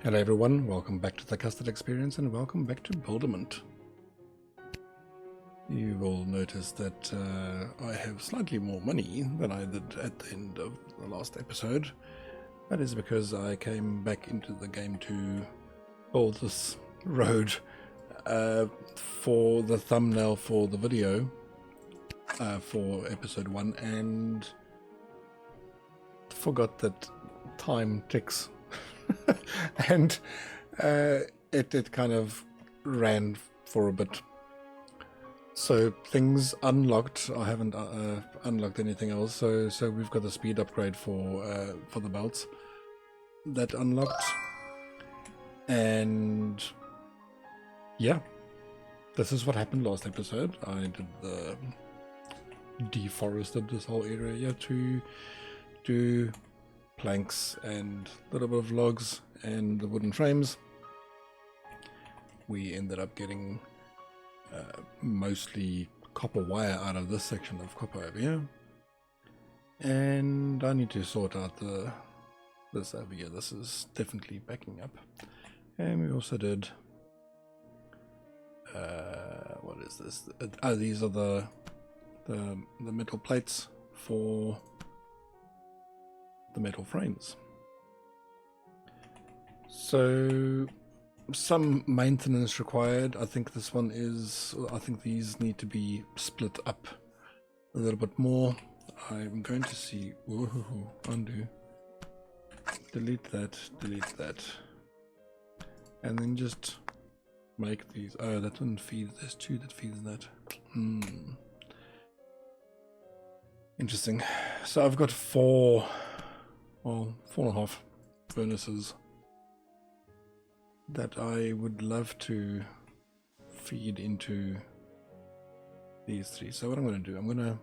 Hello everyone, welcome back to the Custard experience and welcome back to Builderment. You will notice that I have slightly more money than I did at the end of the last episode. That is because I came back into the game to build this road for the thumbnail for the video for episode 1 and forgot that time ticks. And it kind of ran for a bit. So things unlocked. I haven't unlocked anything else. So we've got the speed upgrade for the belts that unlocked, and yeah, this is what happened last episode. I did the deforested this whole area to do planks and a little bit of logs and the wooden frames. We ended up getting mostly copper wire out of this section of copper over here, and I need to sort out this over here. This is definitely backing up. And we also did what is this? These are the metal plates for the metal frames. So some maintenance required. I think this one is, I think these need to be split up a little bit more. I'm going to see, whoa, undo, delete that, and then just make these. Oh, that one feeds, there's two that feeds that. Interesting. So I've got four and a half furnaces that I would love to feed into these three. So what I'm going to do, I'm going to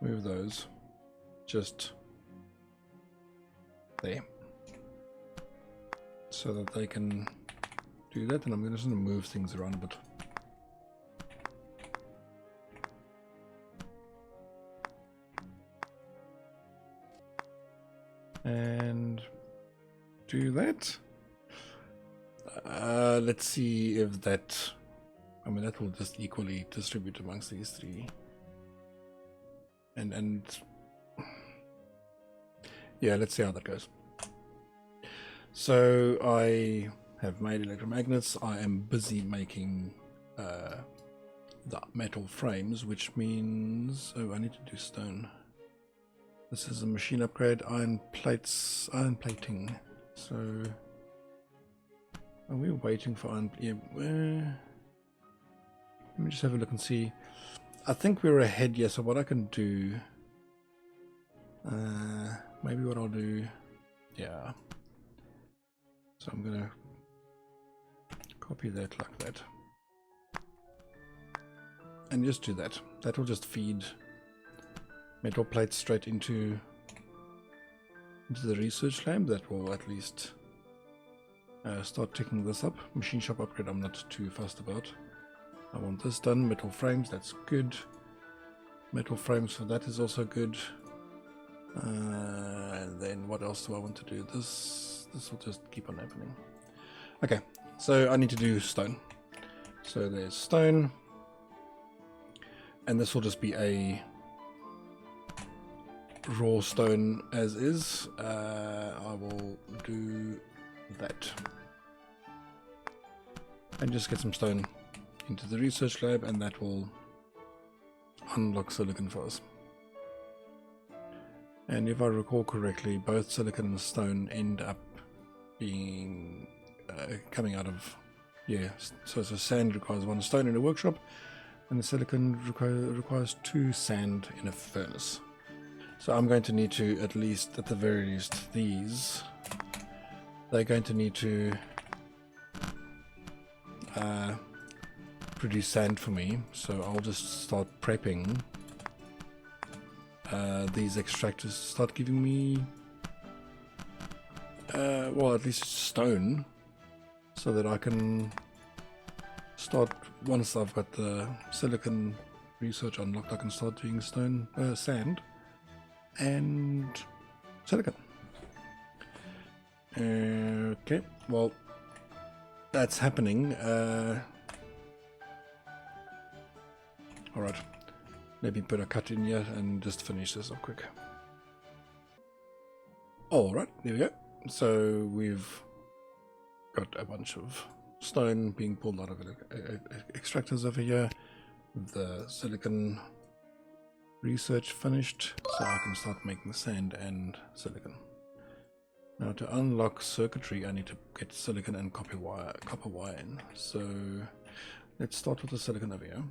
move those just there so that they can do that, and I'm just going to move things around a bit. And do that. Let's see if that, I mean, that will just equally distribute amongst these three. And yeah, let's see how that goes. So I have made electromagnets. I am busy making the metal frames, which means, oh, I need to do stone. This is a machine upgrade, iron plating. So are we waiting for iron? Yeah, let me just have a look and see. I think we're ahead, yes. So what I can do, maybe what I'll do, yeah. So I'm gonna copy that like that, and just do that. That will just feed metal plates straight into the research lab. That will at least start ticking this up. Machine shop upgrade I'm not too fussed about. I want this done. Metal frames, that's good. Metal frames for that is also good. And then what else do I want to do? This will just keep on happening. Okay, so I need to do stone. So there's stone, and this will just be a raw stone as is. I will do that and just get some stone into the research lab, and that will unlock silicon for us. And if I recall correctly, both silicon and stone end up being coming out of, yeah, so sand requires 1 stone in a workshop, and the silicon requires 2 sand in a furnace. So I'm going to need to, at least, at the very least, these, they're going to need to produce sand for me. So I'll just start prepping these extractors to start giving me, well, at least stone, so that I can start, once I've got the silicon research unlocked, I can start doing stone, sand and silicon. Okay, well, that's happening. Alright, let me put a cut in here and just finish this up quick. Alright, there we go. So we've got a bunch of stone being pulled out of extractors over here. The silicon research finished, so I can start making sand and silicon. Now to unlock circuitry, I need to get silicon and copper wire in. So let's start with the silicon over here.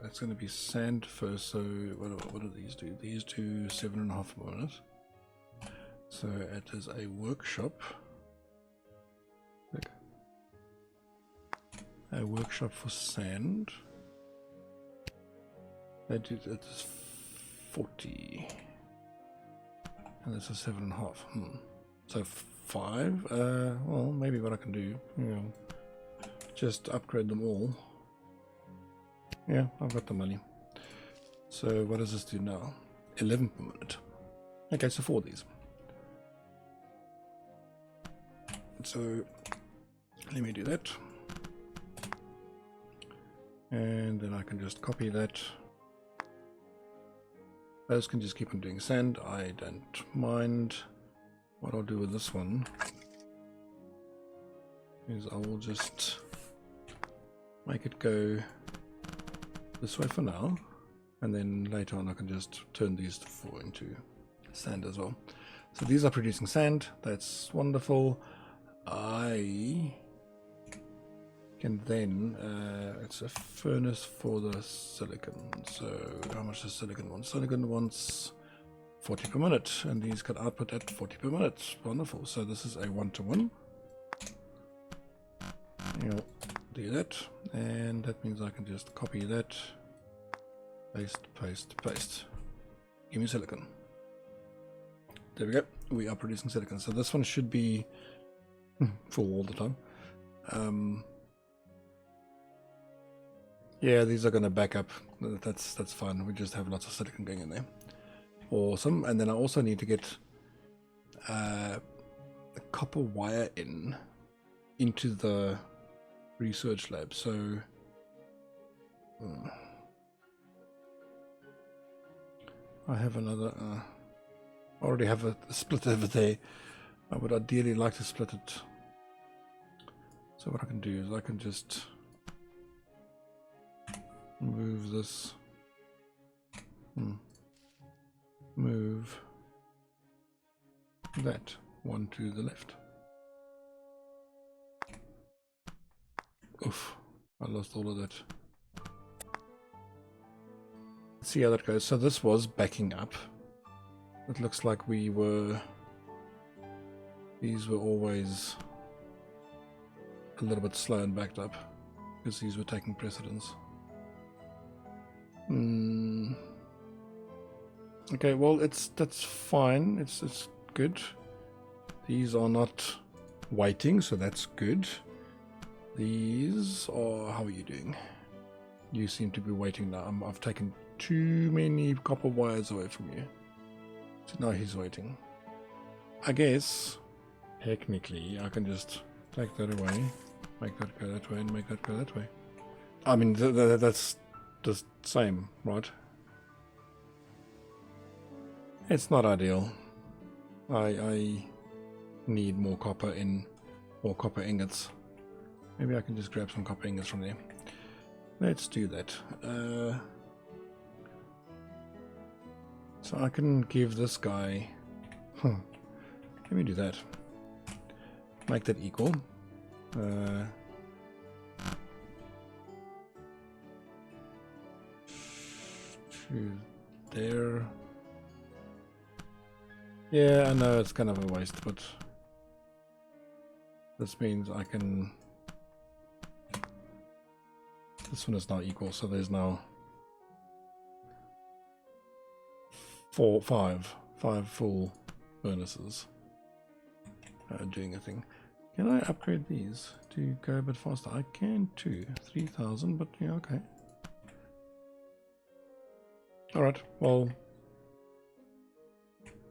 It's going to be sand first. So what do these do? These do 7.5 minutes. So it is a workshop. Look. A workshop for sand. It is 40. And this is 7.5. So 5. Well, maybe what I can do, just upgrade them all. Yeah, I've got the money. So what does this do now? 11 per minute. Okay, so 4 of these. So let me do that. And then I can just copy that. Those can just keep on doing sand. I don't mind. What I'll do with this one is I will just make it go this way for now, and then later on I can just turn these 4 into sand as well. So these are producing sand. That's wonderful. I can then it's a furnace for the silicon. So how much does silicon want? Silicon wants 40 per minute, and these can output at 40 per minute. Wonderful. So this is a 1-to-1. You'll do that, and that means I can just copy that, paste, paste, paste. Give me silicon. There we go. We are producing silicon. So this one should be full all the time. Yeah, these are going to back up. That's fine. We just have lots of silicon going in there. Awesome. And then I also need to get a copper wire into the research lab. So I have another. I already have a split over there. I would ideally like to split it. So what I can do is I can just move this. Move that one to the left. Oof, I lost all of that. Let's see how that goes. So this was backing up. It looks like these were always a little bit slow and backed up because these were taking precedence. Okay, well that's fine. It's good. These are not waiting, so that's good. These are, how are you doing? You seem to be waiting now. I've taken too many copper wires away from you. So now he's waiting. I guess technically I can just take that away, make that go that way, and make that go that way. I mean that's the same, right? It's not ideal. I need more copper ingots. Maybe I can just grab some copper ingots from there. Let's do that. So I can give this guy. Let me do that. Make that equal. To there. Yeah, I know it's kind of a waste, but this means I can. This one is now equal, so there's now five full furnaces doing a thing. Can I upgrade these to go a bit faster? I can too. 3,000, but yeah, okay. Alright, well,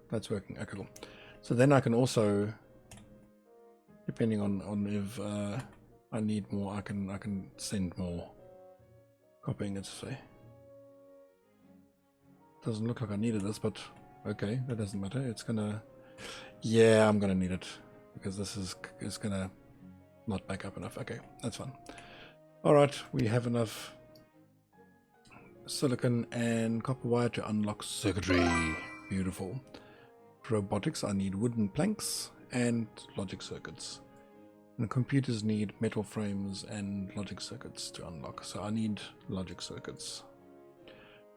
that's working. Okay, cool. So then I can also, depending on if I need more, I can send more copper ingots. Say, doesn't look like I needed this, but okay, that doesn't matter. It's gonna, yeah, I'm gonna need it because this is gonna not back up enough. Okay, that's fine. All right, we have enough silicon and copper wire to unlock circuitry. Beautiful. Robotics, I need wooden planks and logic circuits. And computers need metal frames and logic circuits to unlock. So I need logic circuits.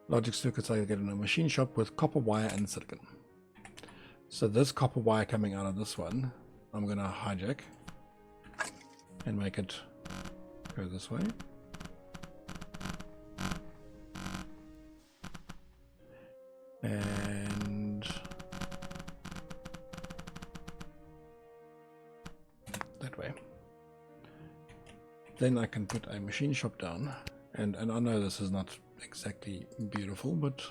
Logic circuits I get in a machine shop with copper wire and silicon. So this copper wire coming out of this one, I'm going to hijack and make it go this way. And that way. Then I can put a machine shop down. And I know this is not exactly beautiful, but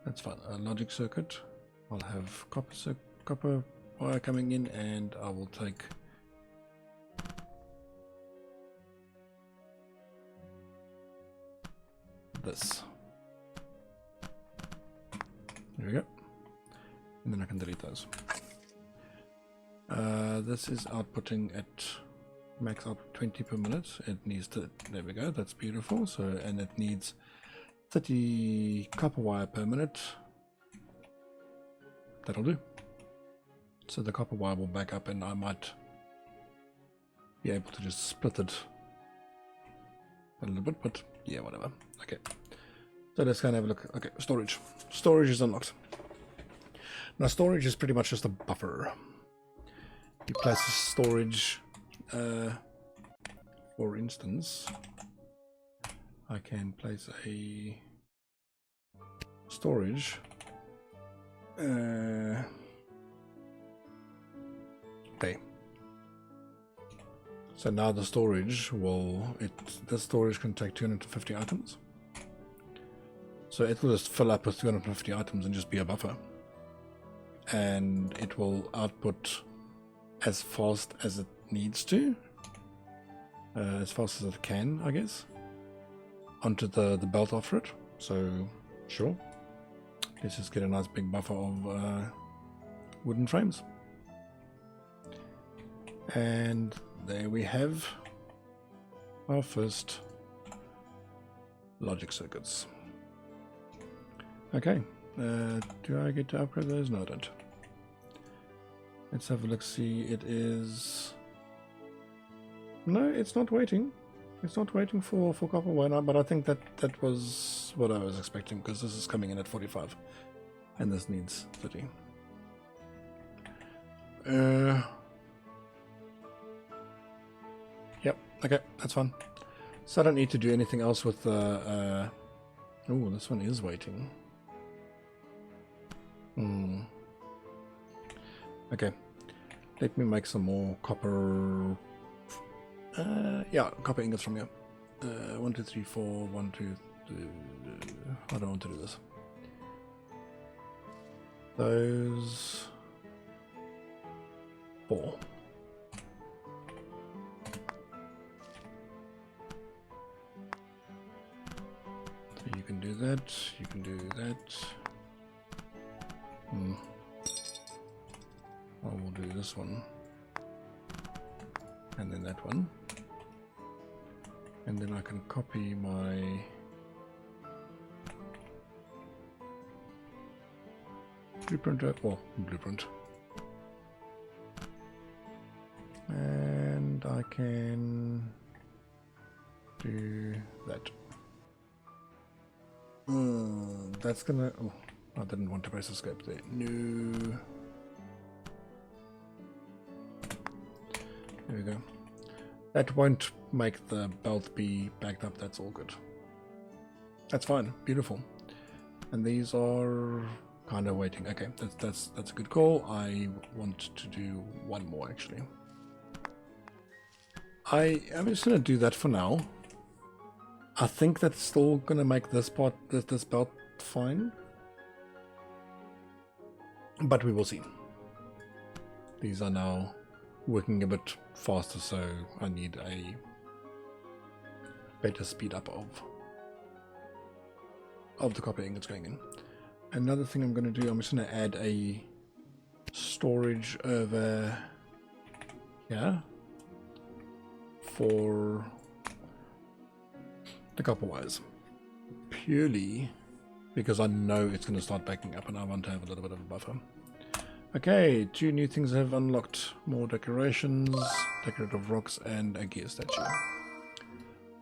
that's fine. A logic circuit. I'll have copper wire coming in, and I will take this. There we go. And then I can delete those. This is outputting at max output 20 per minute. It needs to, there we go, that's beautiful. So, and it needs 30 copper wire per minute. That'll do. So the copper wire will back up, and I might be able to just split it a little bit, but yeah, whatever. Okay. So let's kind of have a look. Okay, storage. Storage is unlocked. Now storage is pretty much just a buffer. You place a storage, for instance, I can place a storage okay. So now the storage will, the storage can take 250 items. So it will just fill up with 250 items and just be a buffer. And it will output as fast as it needs to. As fast as it can, I guess. Onto the belt after it. So, sure. Let's just get a nice big buffer of wooden frames. And there we have our first logic circuits. Okay, do I get to upgrade those? No, I don't. Let's have a look, see, it is... No, it's not waiting. It's not waiting for copper wire now, but I think that was what I was expecting, because this is coming in at 45. And this needs 30. Yep, okay, that's fine. So I don't need to do anything else with the... oh, this one is waiting. Okay, let me make some more copper... yeah, copper ingots from here. 1, 2, 3, 4, 1, 2, 3... I don't want to do this. Those... 4. So you can do that, you can do that. I will do this one. And then that one. And then I can copy my... blueprint, well, blueprint. And I can do that. That's gonna... Oh, I didn't want to press escape there. No. There we go. That won't make the belt be backed up, that's all good. That's fine, beautiful. And these are kind of waiting. Okay, that's a good call. I want to do one more actually. I'm just gonna do that for now. I think that's still gonna make this part, this belt fine. But we will see. these are now working a bit faster, so I need a better speed up of the copper ingots going in. Another thing I'm going to do, I'm just going to add a storage over here for the copper wires, purely because I know it's going to start backing up and I want to have a little bit of a buffer. Okay, 2 new things have unlocked. More decorations, decorative rocks, and a gear statue.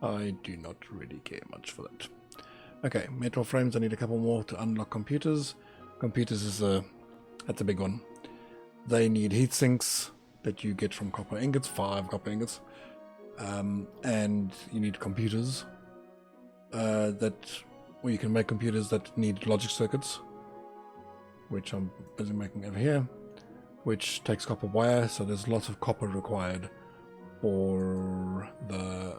I do not really care much for that. Okay, metal frames, I need a couple more to unlock computers. Computers is that's a big one. They need heat sinks that you get from copper ingots, 5 copper ingots. And you need computers where you can make computers that need logic circuits, which I'm busy making over here, which takes copper wire, so there's lots of copper required for the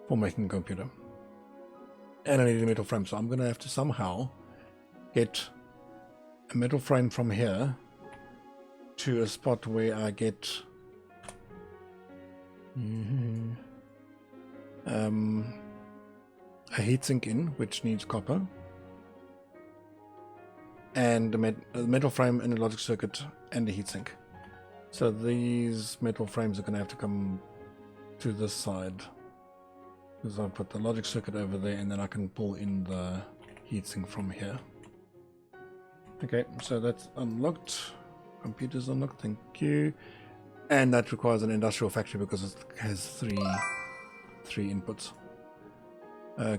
for making a computer. And I need a metal frame, so I'm gonna have to somehow get a metal frame from here to a spot where I get a heatsink in, which needs copper, and a metal frame and a logic circuit and a heatsink. So these metal frames are going to have to come to this side, because I'll put the logic circuit over there, and then I can pull in the heatsink from here. Okay, so that's unlocked. Computers unlocked, thank you. And that requires an industrial factory because it has three inputs.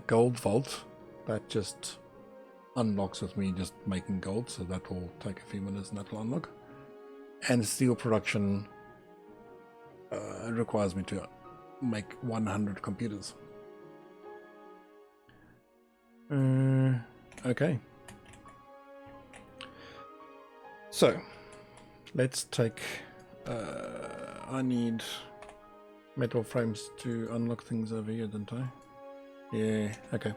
Gold vault, that just unlocks with me just making gold, so that will take a few minutes and that will unlock. And steel production requires me to make 100 computers. Okay. So, let's take... I need metal frames to unlock things over here, don't I? Yeah, okay.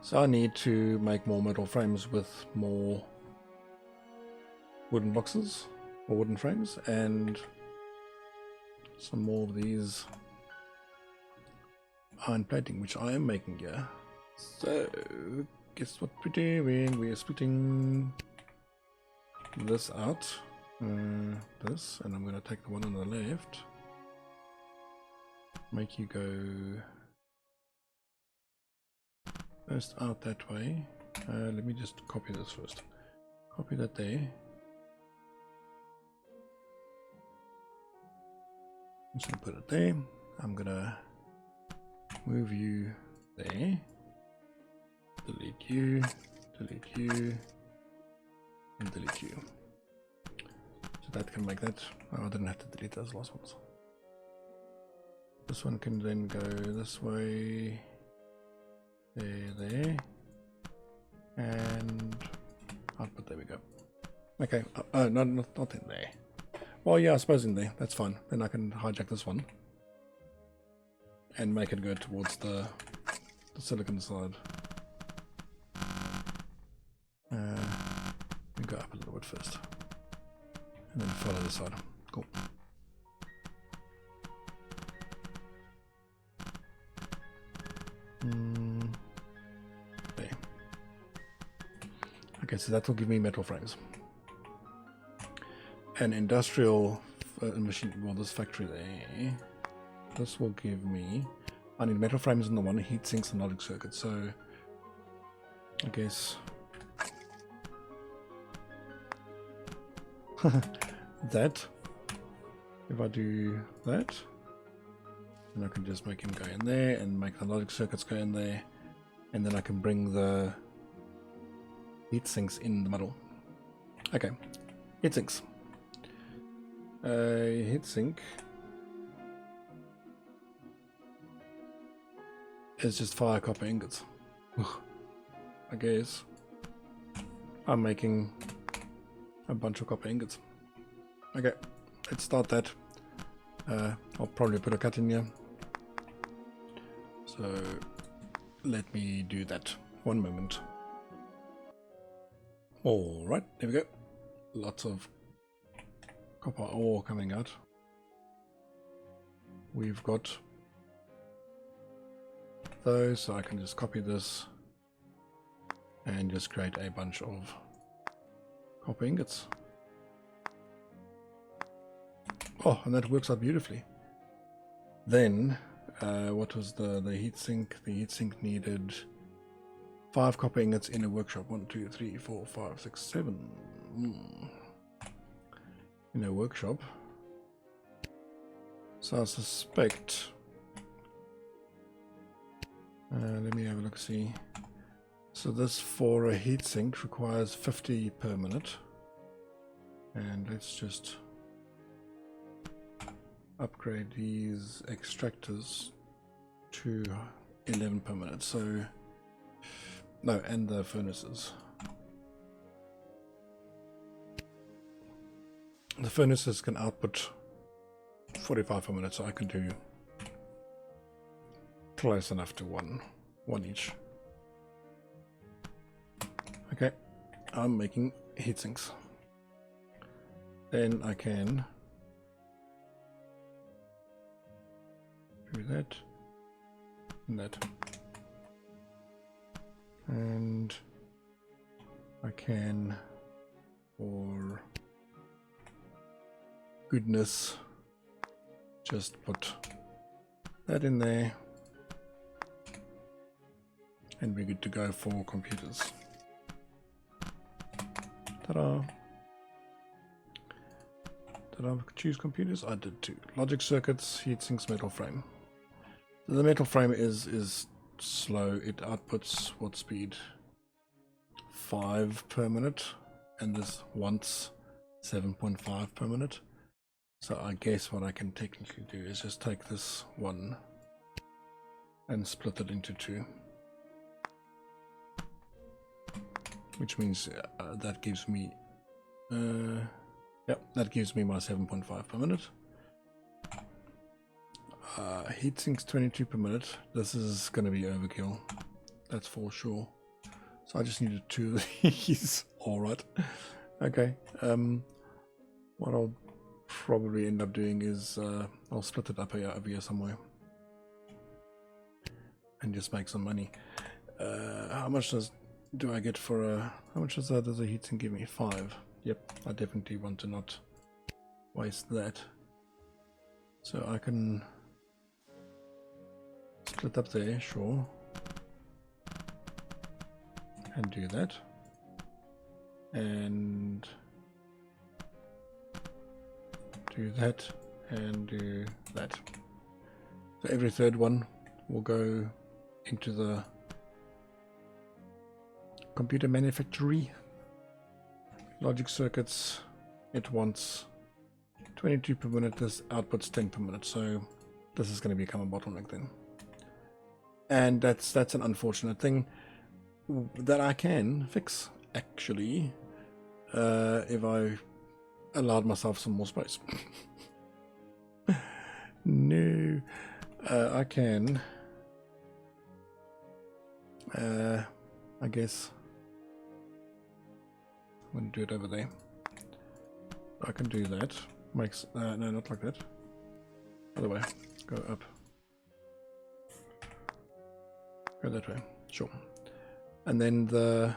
So I need to make more metal frames with more wooden boxes or wooden frames, and some more of these iron plating, which I am making here. So guess what we're doing? We are splitting this out, this, and I'm going to take the one on the left, make you go first out that way. Let me just copy this first. Copy that there. I'm just gonna put it there. I'm gonna move you there. Delete you, and delete you. So that can make that. Oh, I didn't have to delete those last ones. This one can then go this way. There, and output, there we go. Okay, no, not in there. Well, yeah, I suppose in there, that's fine. Then I can hijack this one and make it go towards the silicon side. We go up a little bit first, and then follow the side. Cool. There. Okay, so that will give me metal frames. An industrial machine, well, this factory there. This will give me, I need metal frames in the one, heat sinks and logic circuits, so I guess that, if I do that, then I can just make him go in there and make the logic circuits go in there, and then I can bring the heat sinks in the middle. Okay, heat sinks. Heat sink is just 5 copper ingots. I guess I'm making a bunch of copper ingots. Okay, let's start that. I'll probably put a cut in here. So let me do that. One moment. Alright, there we go. lots of copper ore coming out. We've got those, so I can just copy this and just create a bunch of copper ingots. Oh, and that works out beautifully. Then, what was the heatsink? The heatsink needed 5 copper ingots in a workshop. 1, 2, 3, 4, 5, 6, 7. In a workshop. So I suspect. Let me have a look. See. So this for a heatsink requires 50 per minute. And let's just upgrade these extractors to 11 per minute. So no, and the furnaces. The furnaces can output 45 per minute, so I can do close enough to one each. Okay, I'm making heatsinks. Then I can do that and that, and I can, for goodness, just put that in there and we're good to go for computers. Ta-da! Did I choose computers? I did too. Logic circuits, heatsinks, metal frame. So the metal frame is slow. It outputs what speed? 5 per minute, and this wants 7.5 per minute. So I guess what I can technically do is just take this one and split it into 2. Which means that gives me yep, that gives me my 7.5 per minute. Heatsinks 22 per minute. This is going to be overkill, that's for sure. So I just needed 2 of these. Alright, okay. What I'll probably end up doing is I'll split it up over here somewhere and just make some money. How much do I get for a, how much does a heatsink give me? 5. Yep, I definitely want to not waste that. So I can split up there, sure, and do that, and do that, and do that. So every third one will go into the computer manufactory. Logic circuits, it wants 22 per minute, this outputs 10 per minute, so this is going to become a bottleneck then. And that's an unfortunate thing that I can fix, actually, if I allowed myself some more space. No, I can, I guess I'm going to do it over there. I can do that. Makes no, not like that. Other way. Go up. Go that way. Sure. And then the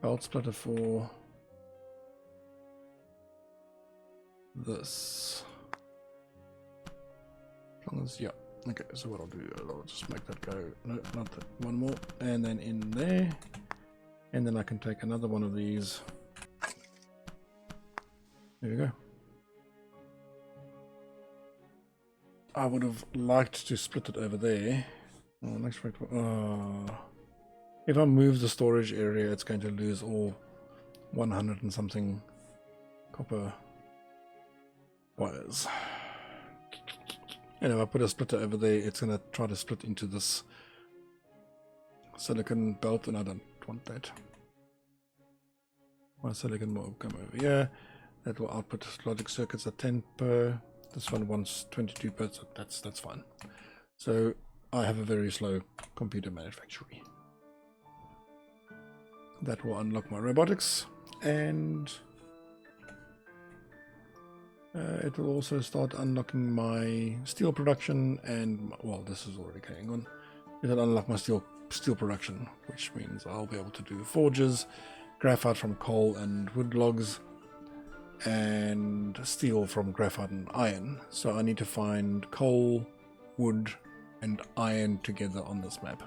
belt splitter for this. As long as, yeah. Okay, so what I'll do, I'll just make that go. No, not that. One more. And then in there. And then I can take another one of these. There we go. I would have liked to split it over there. Oh, next right. If I move the storage area, it's going to lose all 100 and something copper wires. And if I put a splitter over there, it's going to try to split into this silicon belt, and I don't want that. My silicon will come over here. That will output logic circuits at 10 per. This one wants 22 per, so that's fine. So I have a very slow computer manufacturing. that will unlock my robotics, and it will also start unlocking my steel production, and well, this is already going on. It'll unlock my steel production, which means I'll be able to do forges, graphite from coal and wood logs, and steel from graphite and iron. So I need to find coal, wood, and iron together on this map.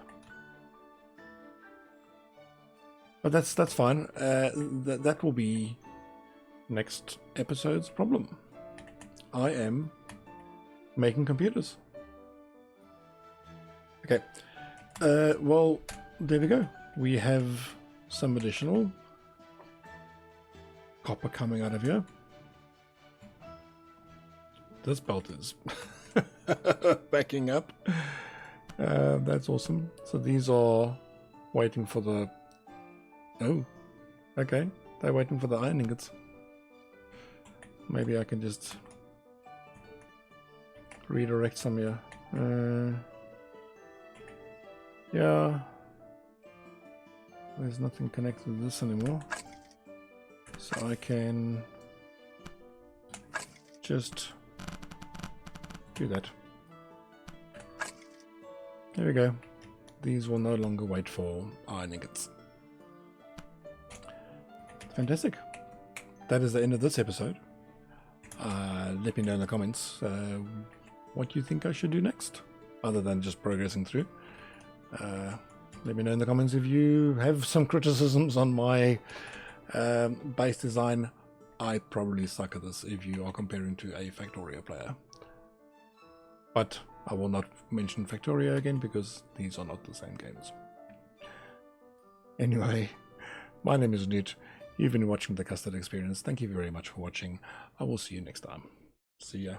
But that's fine. That will be next episode's problem. I am making computers. Okay. Well, there we go. We have some additional copper coming out of here. This belt is backing up. That's awesome. So these are waiting for the... Oh, okay. They're waiting for the iron ingots. Maybe I can just redirect some here. Yeah. There's nothing connected to this anymore. So I can just do that. There we go. These will no longer wait for iron ingots. Fantastic. That is the end of this episode. Let me know in the comments what you think I should do next, other than just progressing through. Let me know in the comments if you have some criticisms on my base design. I probably suck at this if you are comparing to a Factorio player. But I will not mention Factorio again because these are not the same games. Anyway, my name is Newt. You've been watching the Custard Experience. Thank you very much for watching. I will see you next time. See ya.